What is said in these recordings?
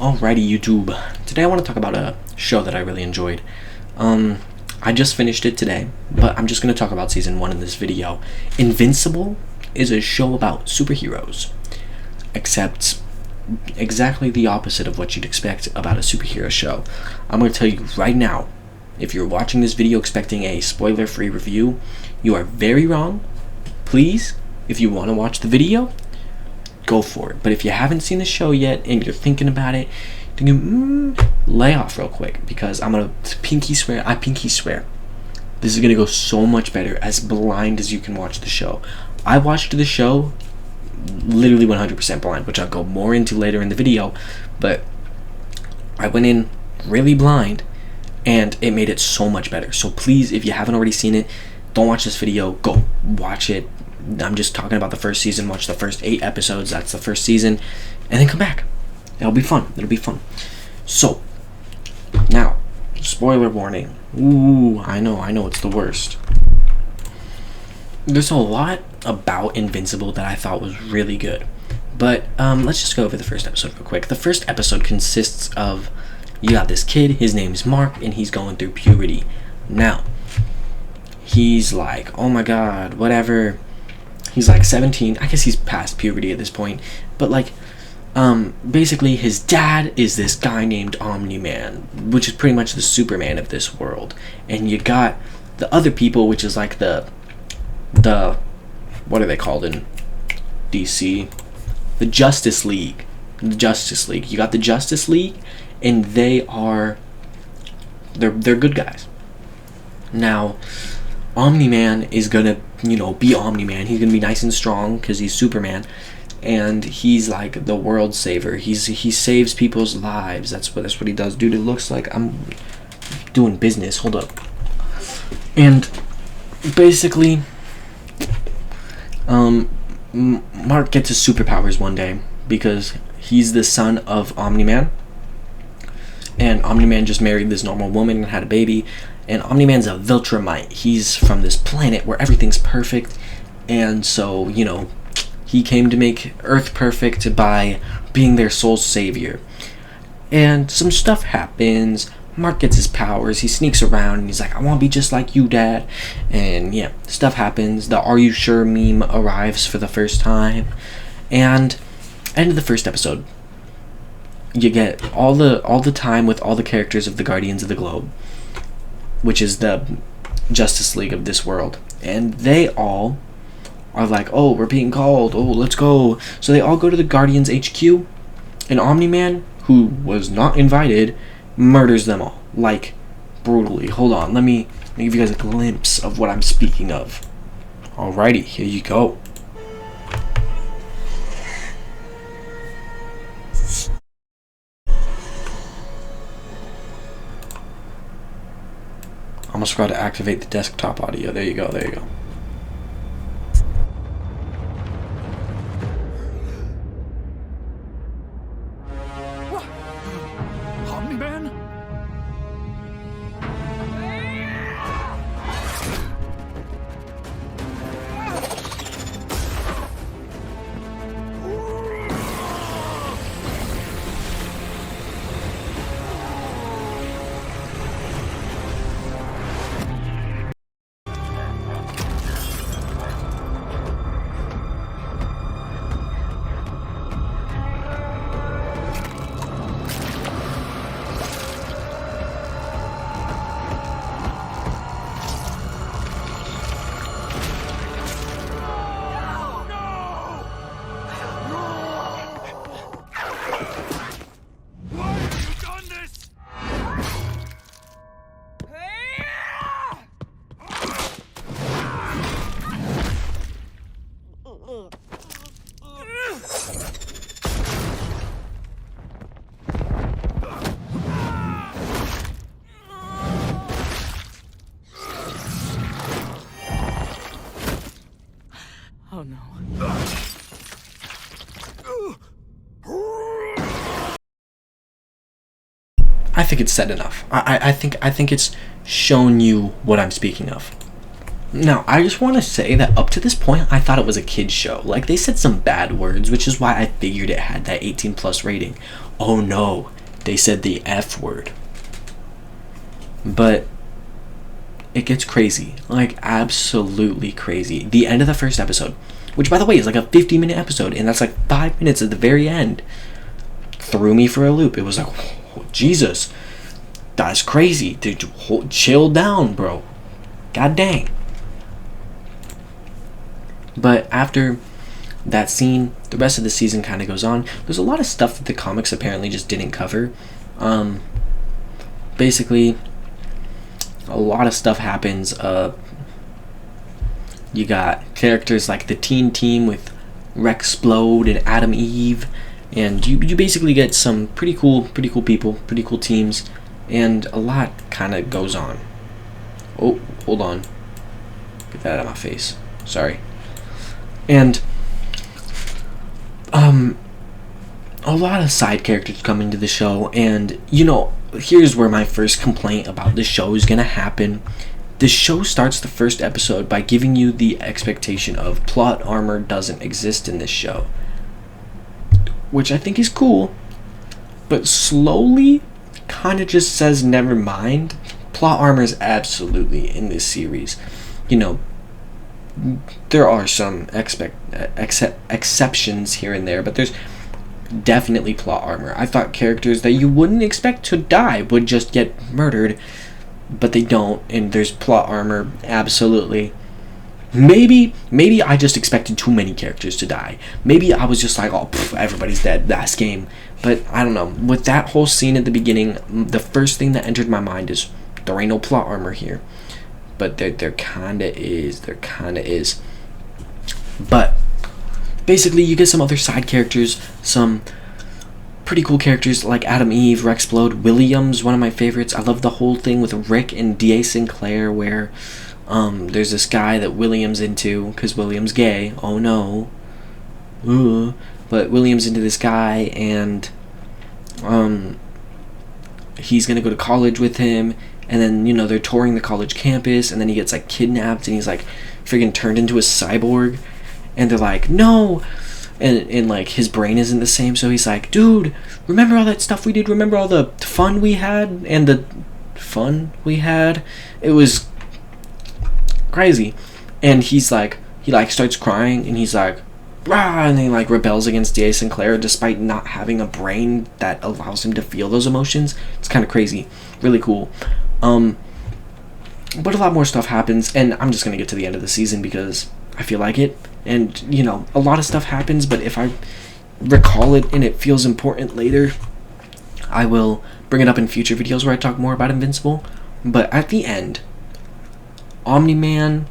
Alrighty, YouTube. Today I want to talk about a show that I really enjoyed. I just finished it today, but I'm just going to talk about season 1 in this video. Invincible is a show about superheroes, except exactly the opposite of what you'd expect about a superhero show. I'm going to tell you right now, if you're watching this video expecting a spoiler-free review, you are very wrong. Please, if you want to watch the video, go for it. But if you haven't seen the show yet and you're thinking about it, lay off real quick, because I'm gonna pinky swear this is gonna go so much better as blind as you can watch the show. I watched the show literally 100% blind, which I'll go more into later in the video, but I went in really blind and it made it so much better. So please, if you haven't already seen it, don't watch this video, go watch it. I'm just talking about the first season. Watch the first 8 episodes, that's the first season, and then come back. It'll be fun. So, now, spoiler warning. Ooh, I know, it's the worst. There's a lot about Invincible that I thought was really good. But, let's just go over the first episode real quick. The first episode consists of, you got this kid, his name's Mark, and he's going through puberty. Now, he's like, oh my god, whatever. He's like 17. I guess he's past puberty at this point. But like, basically his dad is this guy named Omni-Man, which is pretty much the Superman of this world. And you got the other people, which is like the what are they called in DC? The Justice League. You got the Justice League, and they're good guys. Now, Omni-Man is gonna, be Omni-Man. He's gonna be nice and strong because he's Superman, and he's like the world saver. He saves people's lives. That's what he does. Dude, it looks like I'm doing business. Hold up. And basically, Mark gets his superpowers one day because he's the son of Omni-Man, and Omni-Man just married this normal woman and had a baby. And Omni-Man's a Viltrumite. He's from this planet where everything's perfect. And so, he came to make Earth perfect by being their sole savior. And some stuff happens. Mark gets his powers. He sneaks around and he's like, I want to be just like you, Dad. And yeah, stuff happens. The Are You Sure meme arrives for the first time. And end of the first episode, you get all the time with all the characters of the Guardians of the Globe, which is the Justice League of this world. And they all are like, oh, we're being called. Oh, let's go. So they all go to the Guardians HQ. And Omni-Man, who was not invited, murders them all. Like, brutally. Hold on. Let me give you guys a glimpse of what I'm speaking of. Alrighty, here you go. Almost forgot to activate the desktop audio. There you go. What? Omni-Man? Oh no. I think it's said enough. I think it's shown you what I'm speaking of. Now, I just want to say that up to this point, I thought it was a kid's show. Like, they said some bad words, which is why I figured it had that 18 plus rating. Oh no, they said the F word. But it gets crazy. Like, absolutely crazy. The end of the first episode, which by the way is like a 50-minute episode, and that's like 5 minutes at the very end, threw me for a loop. It was like, oh, Jesus, that's crazy. Dude, chill down, bro. God dang. But after that scene, the rest of the season kind of goes on. There's a lot of stuff that the comics apparently just didn't cover. Basically, a lot of stuff happens. You got characters like the Teen Team with Rexplode and Adam Eve, and you basically get some pretty cool people, pretty cool teams, and a lot kind of goes on. Oh, hold on. Get that out of my face. Sorry. And a lot of side characters come into the show, and here's where my first complaint about the show is gonna happen. The show starts the first episode by giving you the expectation of plot armor doesn't exist in this show, which I think is cool, but slowly kind of just says never mind. Plot armor is absolutely in this series. There are some exceptions here and there, but there's definitely plot armor. I thought characters that you wouldn't expect to die would just get murdered, but they don't, and there's plot armor, absolutely. Maybe I just expected too many characters to die. Maybe I was just like, oh, everybody's dead, last game. But I don't know. With that whole scene at the beginning, the first thing that entered my mind is there ain't no plot armor here. But there kinda is. But basically, you get some other side characters, some pretty cool characters like Adam Eve, Rexplode, Williams, one of my favorites. I love the whole thing with Rick and D.A. Sinclair, where there's this guy that Williams into, because Williams gay. Oh no. But Williams into this guy, and he's gonna go to college with him. And then, they're touring the college campus, and then he gets, like, kidnapped, and he's, like, friggin' turned into a cyborg. And they're like, no! And like, his brain isn't the same, so he's like, dude, remember all that stuff we did? Remember all the fun we had? And the fun we had? It was crazy. And he's like, he, like, starts crying, and he's like, rah! And he, like, rebels against D.A. Sinclair, despite not having a brain that allows him to feel those emotions. It's kind of crazy. Really cool. But a lot more stuff happens, and I'm just gonna get to the end of the season because I feel like it. And a lot of stuff happens, but if I recall it and it feels important later, I will bring it up in future videos where I talk more about Invincible. But at the end, Omni-Man,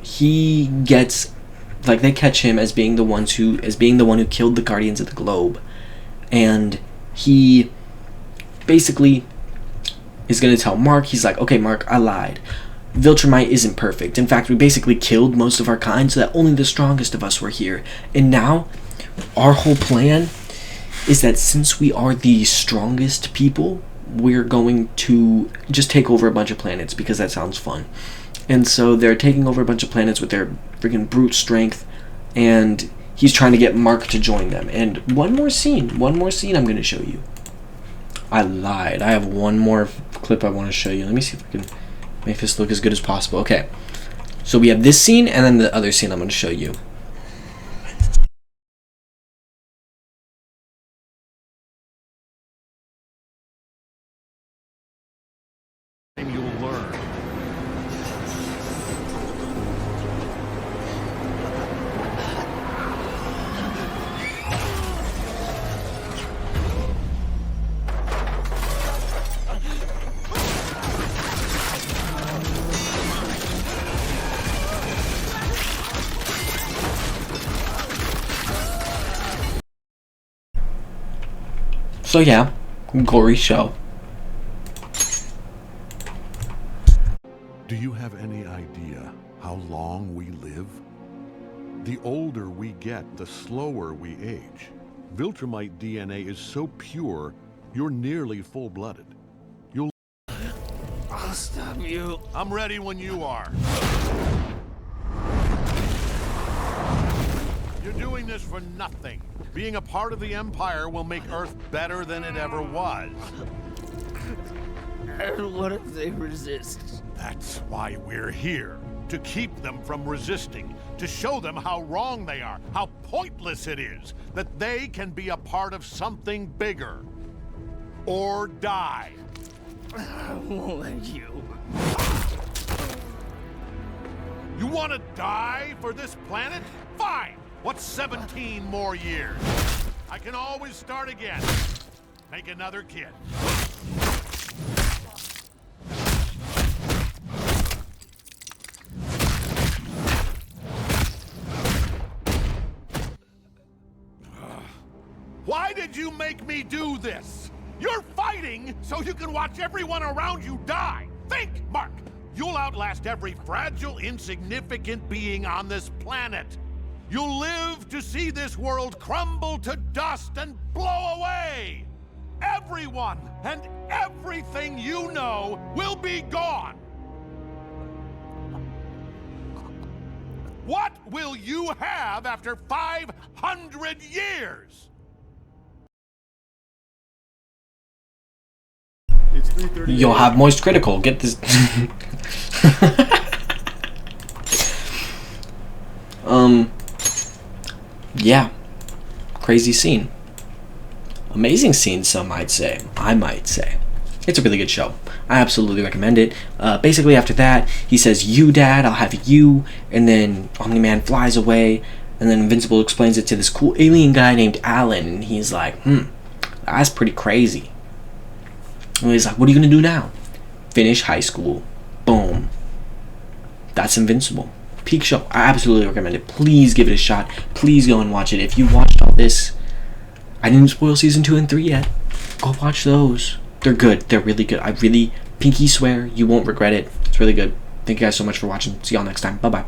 he gets, like, they catch him as being the one who killed the Guardians of the Globe, and he basically is going to tell Mark. He's like, okay, Mark, I lied. Viltrumite isn't perfect. In fact, we basically killed most of our kind so that only the strongest of us were here. And now, our whole plan is that since we are the strongest people, we're going to just take over a bunch of planets because that sounds fun. And so they're taking over a bunch of planets with their freaking brute strength, and he's trying to get Mark to join them. And one more scene I'm going to show you. I lied. I have one more clip I want to show you. Let me see if I can make this look as good as possible. Okay. So we have this scene, and then the other scene I'm going to show you. You'll learn. So yeah, gory show. Do you have any idea how long we live? The older we get, the slower we age. Viltrumite DNA is so pure, you're nearly full-blooded. I'll stop you. I'm ready when you are. You're doing this for nothing. Being a part of the Empire will make Earth better than it ever was. And what if they resist? That's why we're here. To keep them from resisting. To show them how wrong they are. How pointless it is. That they can be a part of something bigger. Or die. I won't let you. You want to die for this planet? Fine! What's 17 more years? I can always start again. Make another kid. Why did you make me do this? You're fighting so you can watch everyone around you die. Think, Mark. You'll outlast every fragile, insignificant being on this planet. You'll live to see this world crumble to dust and blow away. Everyone and everything you know will be gone. What will you have after 500 years? It's 3:30. You'll have Moist Critical. Get this. Yeah. Crazy scene. Amazing scene, some might say. I might say. It's a really good show. I absolutely recommend it. Basically, after that, he says, "You, Dad, I'll have you." And then Omni-Man flies away. And then Invincible explains it to this cool alien guy named Alan. And he's like, that's pretty crazy. And he's like, what are you going to do now? Finish high school. Boom. That's Invincible. Peak show. I absolutely recommend it. Please give it a shot. Please go and watch it. If you watched all this, I didn't spoil season 2 and 3 yet. Go watch those. They're good. They're really good. I really pinky swear you won't regret it. It's really good. Thank you guys so much for watching. See y'all next time. Bye-bye.